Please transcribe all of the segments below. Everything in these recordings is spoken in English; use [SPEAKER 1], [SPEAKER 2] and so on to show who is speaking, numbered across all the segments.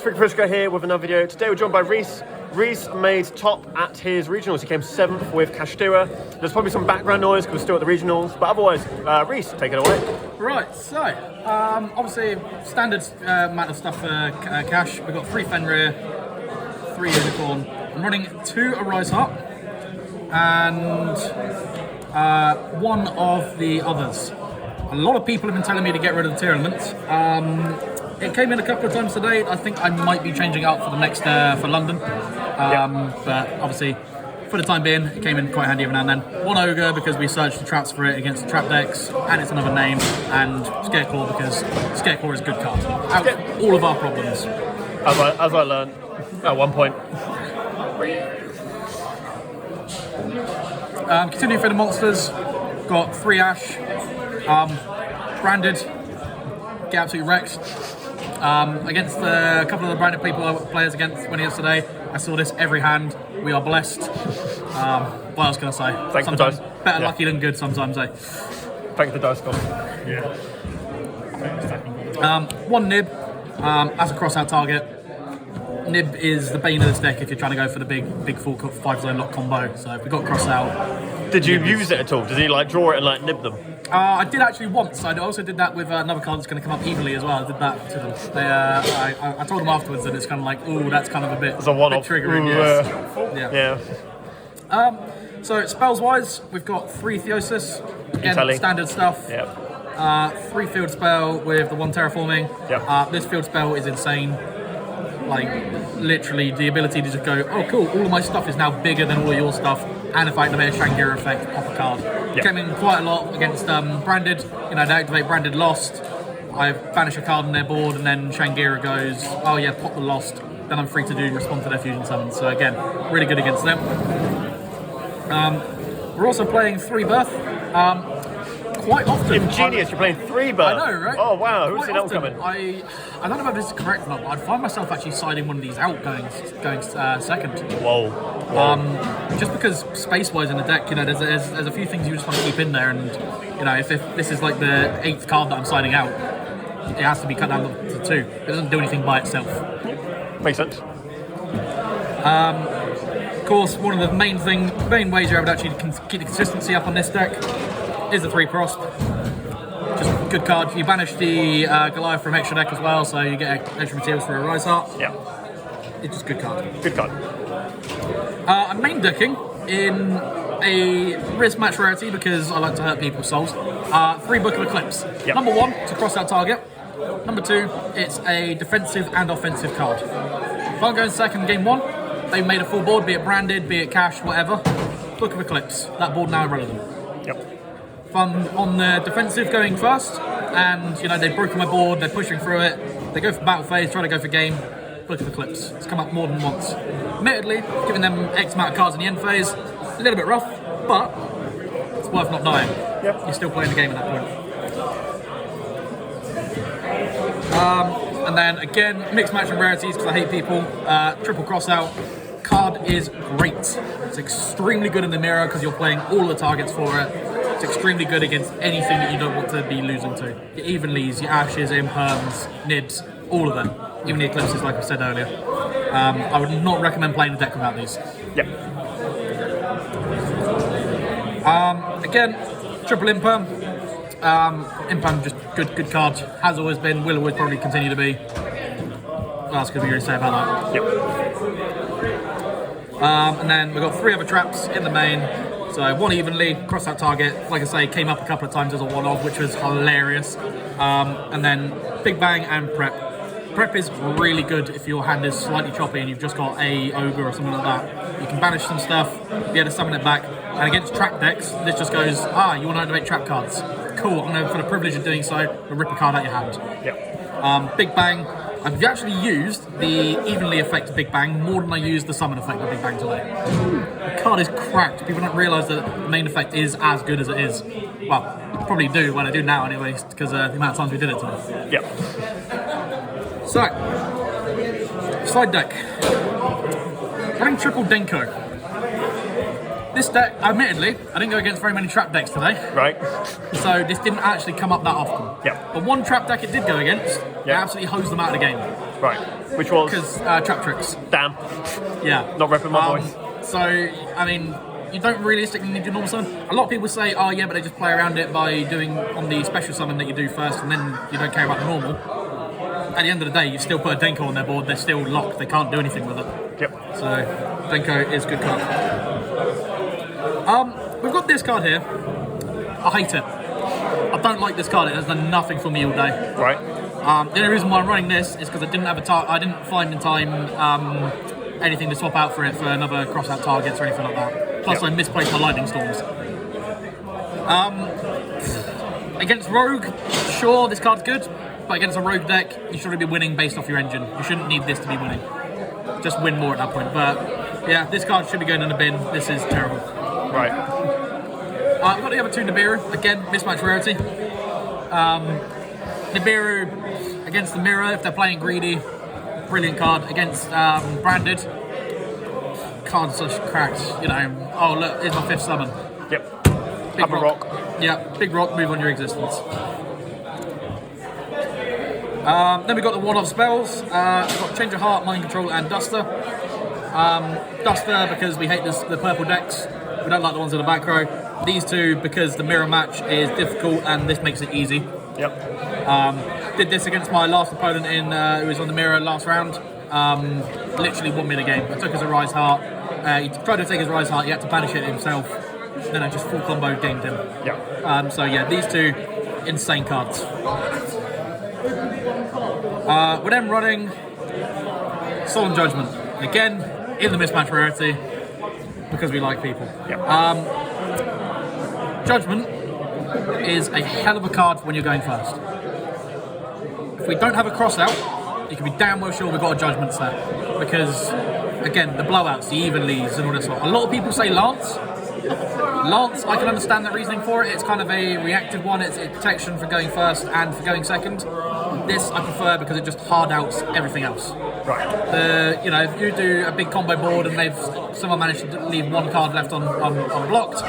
[SPEAKER 1] Freak Frisco here with another video. Today we're joined by Reece. Reece made top at his regionals. He came 7th with Kashtira. There's probably some background noise because we're still at the regionals, but otherwise, Reece, take it away.
[SPEAKER 2] Right, so obviously standard amount of stuff for Cash. We've got 3 Fenrir, 3 Unicorn. I'm running 2 Arise Heart and 1 of the others. A lot of people have been telling me to get rid of the tier elements. It came in a couple of times today. I think I might be changing out for the next for London. But obviously, for the time being, it came in quite handy every now and then. 1 Ogre because we searched the traps for it against the trap decks, and it's another name. And Scareclaw because Scareclaw is a good card. Out of all of our problems.
[SPEAKER 1] As I learned at one point.
[SPEAKER 2] Continue for the monsters. Got 3 Ash. Branded. Get absolutely wrecked. Against a couple of the branded players against when yesterday, I saw this every hand. We are blessed. What else can I say?
[SPEAKER 1] Thanks for the dice.
[SPEAKER 2] Better lucky than good sometimes, eh?
[SPEAKER 1] Thanks for the dice, Scott.
[SPEAKER 2] Yeah. 1 Nib as a cross-out target. Nib is the bane of this deck if you're trying to go for the big full 5-zone lock combo. So if we got cross-out.
[SPEAKER 1] Did you use it at all? Did he like draw it and like nib them?
[SPEAKER 2] I did actually once. I also did that with another card that's going to come up evenly as well. I did that to them. I told them afterwards that it's kind of like, ooh, that's kind of a bit, triggering.
[SPEAKER 1] Yeah.
[SPEAKER 2] So spells-wise, we've got 3 Theosis. Again, standard stuff.
[SPEAKER 1] Yep.
[SPEAKER 2] 3 field spell with the 1 terraforming.
[SPEAKER 1] Yep.
[SPEAKER 2] This field spell is insane. Like, literally, the ability to just go, oh cool, all of my stuff is now bigger than all of your stuff, and if I activate a Shangira effect, pop a card.
[SPEAKER 1] Yep.
[SPEAKER 2] Came in quite a lot against Branded. You know, they activate Branded Lost, I banish a card on their board, and then Shangira goes, oh yeah, pop the Lost, then I'm free to respond to their fusion summons. So again, really good against them. We're also playing 3 Birth. Quite often.
[SPEAKER 1] Ingenious, you're playing 3 Birth.
[SPEAKER 2] I know, right?
[SPEAKER 1] Oh wow, who's
[SPEAKER 2] Quite
[SPEAKER 1] seen that one
[SPEAKER 2] often,
[SPEAKER 1] coming?
[SPEAKER 2] I don't know if this is correct or not, but I'd find myself actually siding one of these out going second.
[SPEAKER 1] Whoa.
[SPEAKER 2] Just because space-wise in the deck, you know, there's a few things you just want to keep in there, and you know, if this is like the 8th card that I'm siding out, it has to be cut down to 2. It doesn't do anything by itself.
[SPEAKER 1] Makes sense.
[SPEAKER 2] Of course, one of the main ways you're able to actually keep the consistency up on this deck is the 3 Prosp. Just a good card. You banish the Goliath from extra deck as well, so you get extra materials for a Rise Heart.
[SPEAKER 1] Yeah.
[SPEAKER 2] It's just a good card.
[SPEAKER 1] Good card.
[SPEAKER 2] I'm main decking in a risk match rarity because I like to hurt people's souls. 3 Book of Eclipse.
[SPEAKER 1] Yep.
[SPEAKER 2] Number 1, it's a cross-out target. Number 2, it's a defensive and offensive card. If I'm going second game 1, they've made a full board, be it branded, be it cash, whatever. Book of Eclipse. That board now irrelevant.
[SPEAKER 1] Yep.
[SPEAKER 2] On the defensive going first, and you know, they've broken my board, they're pushing through it, they go for battle phase, try to go for game, Book of Eclipse. It's come up more than once. Admittedly, giving them X amount of cards in the end phase, a little bit rough, but it's worth not dying.
[SPEAKER 1] Yep.
[SPEAKER 2] You're still playing the game at that point. And then again, mixed match and rarities because I hate people. Triple cross out. Card is great. It's extremely good in the mirror because you're playing all the targets for it. It's extremely good against anything that you don't want to be losing to. Your Evenlies, your Ashes, Imperms, Nibs, all of them. Even the Eclipses, like I said earlier. I would not recommend playing the deck without these.
[SPEAKER 1] Yep.
[SPEAKER 2] Again, triple Imperm. Imperm, just good card. Has always been, will always probably continue to be. What else could we really say about that?
[SPEAKER 1] Yep.
[SPEAKER 2] And then we've got 3 other traps in the main. So 1 evenly, cross out target. Like I say, came up a couple of times as a one-off, which was hilarious. And then Big Bang and Prep. Prep is really good if your hand is slightly choppy and you've just got a Ogre or something like that. You can banish some stuff, be able to summon it back. And against trap decks, this just goes, you want to activate trap cards. Cool, I'm going to, for the privilege of doing so, we'll rip a card out your hand.
[SPEAKER 1] Yep.
[SPEAKER 2] Big Bang. I've actually used the evenly effect Big Bang more than I used the summon effect of Big Bang today. The card is cracked. People don't realise that the main effect is as good as it is. Well, probably do, well I do now anyways, because the amount of times we did it today.
[SPEAKER 1] Yep.
[SPEAKER 2] So, side deck. Running triple Denko. This deck, admittedly, I didn't go against very many trap decks today.
[SPEAKER 1] Right.
[SPEAKER 2] So this didn't actually come up that often.
[SPEAKER 1] Yeah.
[SPEAKER 2] But one trap deck it did go against, it
[SPEAKER 1] Yeah.
[SPEAKER 2] absolutely hosed them out of the game.
[SPEAKER 1] Right. Which was?
[SPEAKER 2] Because trap tricks.
[SPEAKER 1] Damn.
[SPEAKER 2] Yeah.
[SPEAKER 1] Not repping my voice.
[SPEAKER 2] So, I mean, you don't realistically need to do normal summon. A lot of people say, oh yeah, but they just play around it by doing on the special summon that you do first, and then you don't care about the normal. At the end of the day, you still put a Denko on their board, they're still locked, they can't do anything with it.
[SPEAKER 1] Yep.
[SPEAKER 2] So, Denko is a good card. We've got this card here. I hate it. I don't like this card, it has done nothing for me all day.
[SPEAKER 1] Right.
[SPEAKER 2] The only reason why I'm running this is because I didn't have I didn't find in time anything to swap out for it for another cross-out targets or anything like that. Plus, I misplaced my lightning storms. Against Rogue, sure, this card's good, but against a Rogue deck, you should be winning based off your engine. You shouldn't need this to be winning. Just win more at that point. But yeah, this card should be going in the bin. This is terrible.
[SPEAKER 1] Right.
[SPEAKER 2] I've got the other two Nibiru. Again, mismatch rarity. Nibiru against the Mirror, if they're playing greedy, brilliant card. Against Branded, cards such cracks, you know. Oh look, here's my 5th summon.
[SPEAKER 1] Yep.
[SPEAKER 2] Big
[SPEAKER 1] Upper rock.
[SPEAKER 2] Yeah, big rock, move on your existence. Then we got the one-off spells. We've got Change of Heart, Mind Control, and Duster. Duster because we hate the purple decks. We don't like the ones in the back row. These two because the mirror match is difficult and this makes it easy.
[SPEAKER 1] Yep.
[SPEAKER 2] Did this against my last opponent who was on the mirror last round. Literally won me the game. I took his Rise Heart. He tried to take his Rise Heart, he had to banish it himself. Then I just full combo gamed him.
[SPEAKER 1] Yep.
[SPEAKER 2] So yeah, these two insane cards. We're then running Solemn Judgment. Again, in the mismatch rarity, because we like people.
[SPEAKER 1] Yep.
[SPEAKER 2] Judgment is a hell of a card when you're going first. If we don't have a crossout, you can be damn well sure we've got a Judgment set. Because, again, the blowouts, the evenlies and all this sort. A lot of people say Lance. Lance, I can understand that reasoning for it. It's kind of a reactive one. It's protection for going first and for going second. This I prefer because it just hard outs everything else.
[SPEAKER 1] Right.
[SPEAKER 2] You know, if you do a big combo board and someone managed to leave one card left unblocked,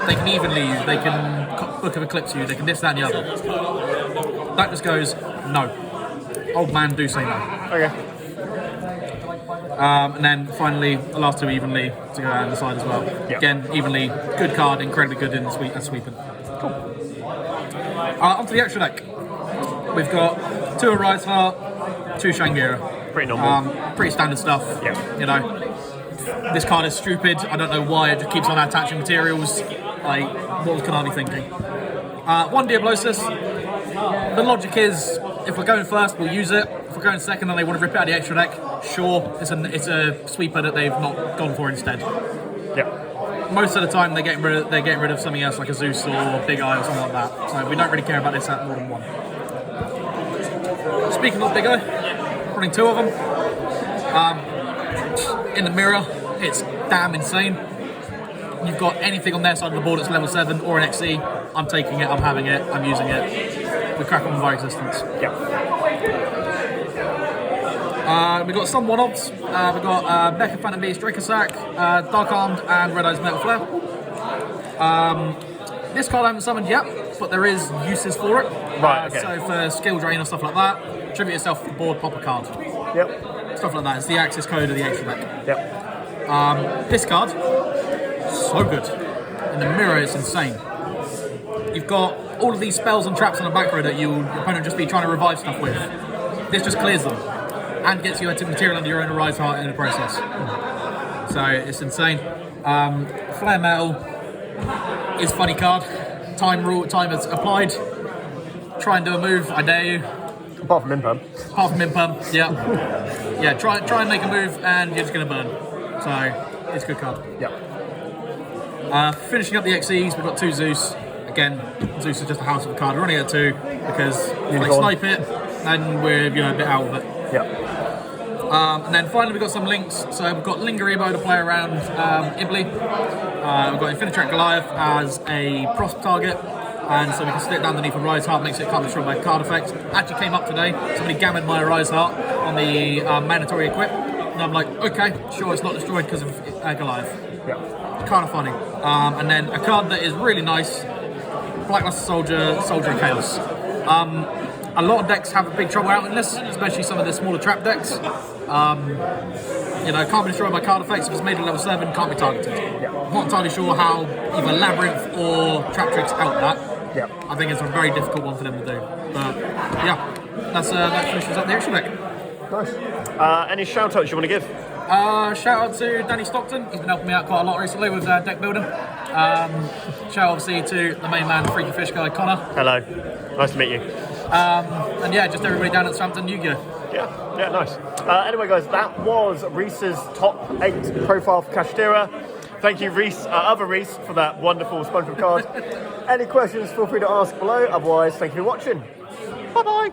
[SPEAKER 2] they can evenly you, they can Book of Eclipse you, they can this, that, and the other. That just goes no. Old man, do say no.
[SPEAKER 1] Okay.
[SPEAKER 2] And then finally, the last two evenly to go down the side as well.
[SPEAKER 1] Yep.
[SPEAKER 2] Again, evenly, good card, incredibly good in sweeping. Cool. Onto the extra deck. We've got 2 Arise Heart, 2 Shangira.
[SPEAKER 1] Pretty normal.
[SPEAKER 2] Pretty standard stuff.
[SPEAKER 1] Yeah.
[SPEAKER 2] You know, this card is stupid. I don't know why it just keeps on attaching materials. Like, what was Konami thinking? 1 Diablosis. The logic is, if we're going first, we'll use it. If we're going second and they want to rip it out of the extra deck, sure, it's a sweeper that they've not gone for instead.
[SPEAKER 1] Yeah.
[SPEAKER 2] Most of the time, they're getting rid of something else like a Zeus or Big Eye or something like that. So we don't really care about this at more than 1. Speaking of Big Eye, running 2 of them. In the mirror, it's damn insane. You've got anything on their side of the board that's level 7 or an XE, I'm taking it, I'm having it, I'm using it. We crack on with our existence.
[SPEAKER 1] Yeah.
[SPEAKER 2] We've got some one-offs. We've got Becca Phantom Beast, Dracosack, Dark Armed, and Red Eyes Metal Flare. This card I haven't summoned yet, but there is uses for it.
[SPEAKER 1] Right, okay.
[SPEAKER 2] So for skill drain or stuff like that, tribute yourself to the board, pop a card.
[SPEAKER 1] Yep.
[SPEAKER 2] Stuff like that. It's the access code of the extra deck.
[SPEAKER 1] Yep.
[SPEAKER 2] This card, so good. In the mirror, it's insane. You've got all of these spells and traps on the back row that your opponent just be trying to revive stuff with. This just clears them and gets you material under your own Arise Heart in the process. So it's insane. Flare Metal is funny card. Time is applied. Try and do a move, I dare you.
[SPEAKER 1] Apart from Impam.
[SPEAKER 2] Apart from Impam, yeah. Yeah, try and make a move and you're just going to burn. So it's a good card.
[SPEAKER 1] Yep.
[SPEAKER 2] Finishing up the XEs, we've got 2 Zeus. Again, Zeus is just a house of a card. We're running at 2 because if they snipe it, then we're a bit out of it.
[SPEAKER 1] Yep.
[SPEAKER 2] And then finally we've got some links. So we've got Lingeribo to play around Ibli. We've got Infinitrack Goliath as a prosp target. And so we can stick it down underneath a Rise Heart, makes it can't be destroyed by card effect. Actually came up today, somebody gammed my Rise Heart on the mandatory equip. And I'm like, okay, sure, it's not destroyed because of Goliath.
[SPEAKER 1] Yep.
[SPEAKER 2] It's kind of funny. And then a card that is really nice, Blackluster Soldier of Chaos. a lot of decks have a big trouble out in this, especially some of the smaller trap decks. You know, can't be destroyed by card effects. If it's made at level 7, can't be targeted.
[SPEAKER 1] Yeah.
[SPEAKER 2] Not entirely sure how either Labyrinth or Trap Tricks help that.
[SPEAKER 1] Yeah.
[SPEAKER 2] I think it's a very difficult one for them to do. But yeah, that finishes up the extra deck.
[SPEAKER 1] Nice. Any shout outs you want to give?
[SPEAKER 2] Shout out to Danny Stockton. He's been helping me out quite a lot recently with deck building. Shout obviously to the main man, Freaky Fish guy, Connor.
[SPEAKER 1] Hello. Nice to meet you.
[SPEAKER 2] And yeah, just everybody down at Southampton, Yugioh.
[SPEAKER 1] Yeah, nice. Anyway, guys, that was Reece's top 8 profile for Kashtira. Thank you, Reece, other Reece, for that wonderful SpongeBob card. Any questions, feel free to ask below. Otherwise, thank you for watching. Bye-bye.